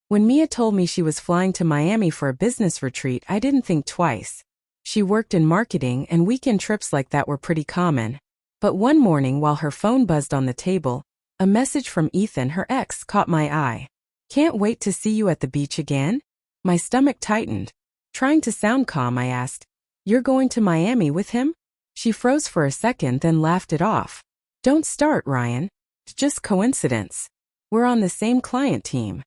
When Mia told me she was flying to Miami for a business retreat, I didn't think twice. She worked in marketing and weekend trips like that were pretty common. But one morning while her phone buzzed on the table, a message from Ethan, her ex, caught my eye. "Can't wait to see you at the beach again?" My stomach tightened. Trying to sound calm, I asked, "You're going to Miami with him?" She froze for a second, then laughed it off. "Don't start, Ryan. It's just coincidence. We're on the same client team."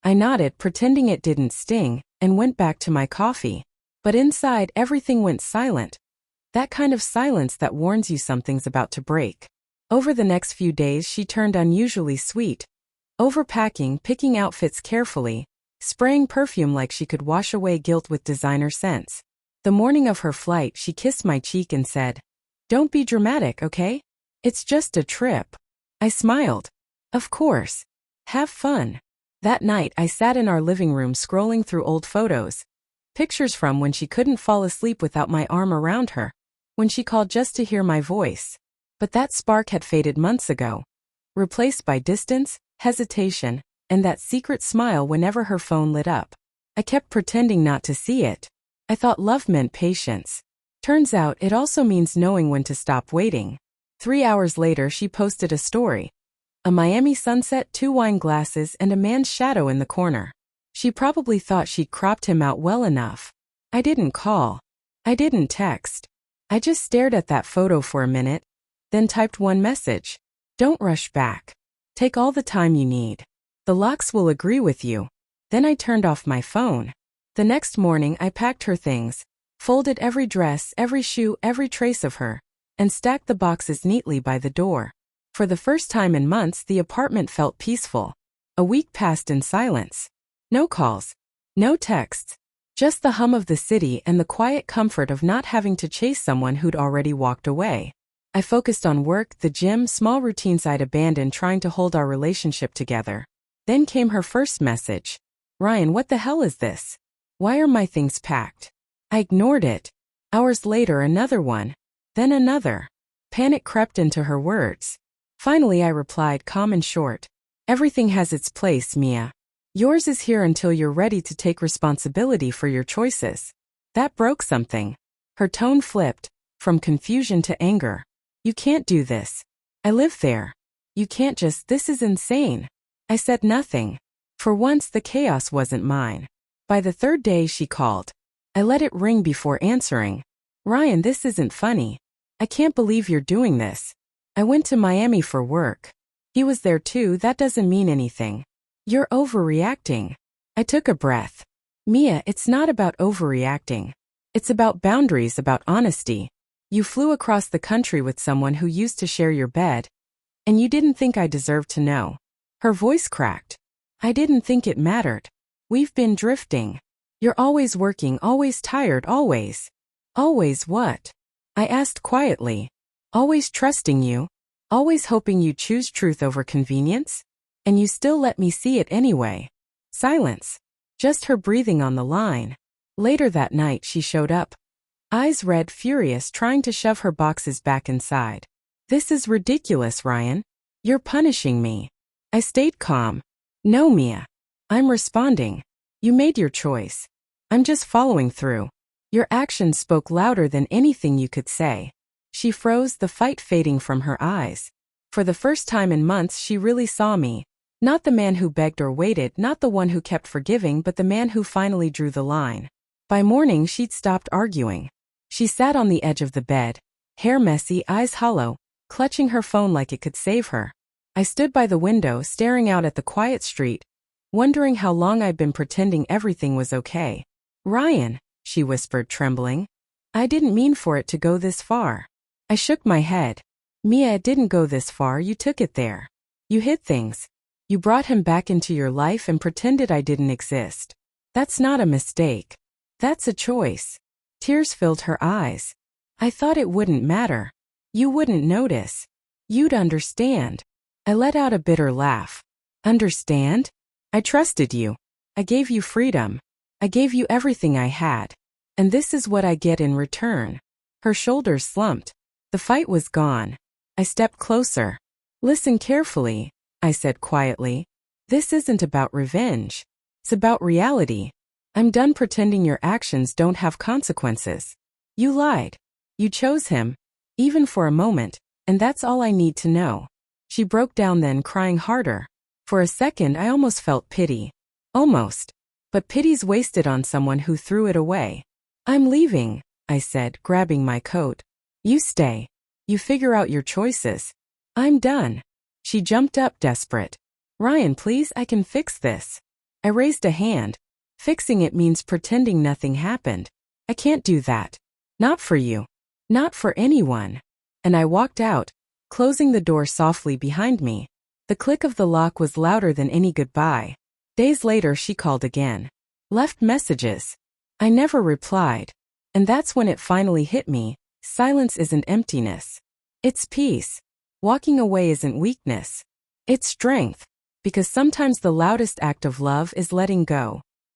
I nodded, pretending it didn't sting, and went back to my coffee. But inside, everything went silent. That kind of silence that warns you something's about to break. Over the next few days, she turned unusually sweet. Overpacking, picking outfits carefully, spraying perfume like she could wash away guilt with designer scents. The morning of her flight, she kissed my cheek and said, "Don't be dramatic, okay? It's just a trip." I smiled. "Of course. Have fun." That night, I sat in our living room scrolling through old photos. Pictures from when she couldn't fall asleep without my arm around her. When she called just to hear my voice. But that spark had faded months ago. Replaced by distance, hesitation, and that secret smile whenever her phone lit up. I kept pretending not to see it. I thought love meant patience. Turns out it also means knowing when to stop waiting. 3 hours later, she posted a story. A Miami sunset, 2 wine glasses, and a man's shadow in the corner. She probably thought she'd cropped him out well enough. I didn't call. I didn't text. I just stared at that photo for a minute, then typed one message. "Don't rush back. Take all the time you need. The locks will agree with you." Then I turned off my phone. The next morning, I packed her things, folded every dress, every shoe, every trace of her, and stacked the boxes neatly by the door. For the first time in months, the apartment felt peaceful. A week passed in silence. No calls. No texts. Just the hum of the city and the quiet comfort of not having to chase someone who'd already walked away. I focused on work, the gym, small routines I'd abandoned trying to hold our relationship together. Then came her first message. "Ryan, what the hell is this? Why are my things packed?" I ignored it. Hours later, another one. Then another. Panic crept into her words. Finally, I replied, calm and short. "Everything has its place, Mia. Yours is here until you're ready to take responsibility for your choices." That broke something. Her tone flipped, from confusion to anger. "You can't do this. I live there. You can't just, this is insane." I said nothing. For once, the chaos wasn't mine. By the 3rd day, she called. I let it ring before answering. "Ryan, this isn't funny. I can't believe you're doing this. I went to Miami for work. He was there too, that doesn't mean anything. You're overreacting." I took a breath. "Mia, it's not about overreacting. It's about boundaries, about honesty. You flew across the country with someone who used to share your bed, and you didn't think I deserved to know." Her voice cracked. "I didn't think it mattered. We've been drifting. You're always working, always tired, always." "Always what?" I asked quietly. "Always trusting you. Always hoping you choose truth over convenience. And you still let me see it anyway." Silence. Just her breathing on the line. Later that night, she showed up. Eyes red, furious, trying to shove her boxes back inside. "This is ridiculous, Ryan. You're punishing me." I stayed calm. "No, Mia. I'm responding. You made your choice. I'm just following through. Your actions spoke louder than anything you could say." She froze, the fight fading from her eyes. For the first time in months, she really saw me. Not the man who begged or waited, not the one who kept forgiving, but the man who finally drew the line. By morning, she'd stopped arguing. She sat on the edge of the bed, hair messy, eyes hollow, clutching her phone like it could save her. I stood by the window, staring out at the quiet street, wondering how long I'd been pretending everything was okay. "Ryan," she whispered, trembling. "I didn't mean for it to go this far." I shook my head. "Mia, it didn't go this far, you took it there. You hid things. You brought him back into your life and pretended I didn't exist. That's not a mistake. That's a choice." Tears filled her eyes. "I thought it wouldn't matter. You wouldn't notice. You'd understand." I let out a bitter laugh. "Understand? I trusted you. I gave you freedom. I gave you everything I had. And this is what I get in return." Her shoulders slumped. The fight was gone. I stepped closer. "Listen carefully," I said quietly. "This isn't about revenge. It's about reality. I'm done pretending your actions don't have consequences. You lied. You chose him, even for a moment, and that's all I need to know. She broke down then, crying harder. For a second I almost felt pity. Almost. But pity's wasted on someone who threw it away. I'm leaving, I said, grabbing my coat. You stay. You figure out your choices. I'm done. She jumped up, desperate. Ryan, please, I can fix this. I raised a hand. Fixing it means pretending nothing happened. I can't do that. Not for you. Not for anyone. And I walked out, closing the door softly behind me. The click of the lock was louder than any goodbye. Days later she called again. Left messages. I never replied. And that's when it finally hit me. Silence isn't emptiness. It's peace. Walking away isn't weakness. It's strength. Because sometimes the loudest act of love is letting go.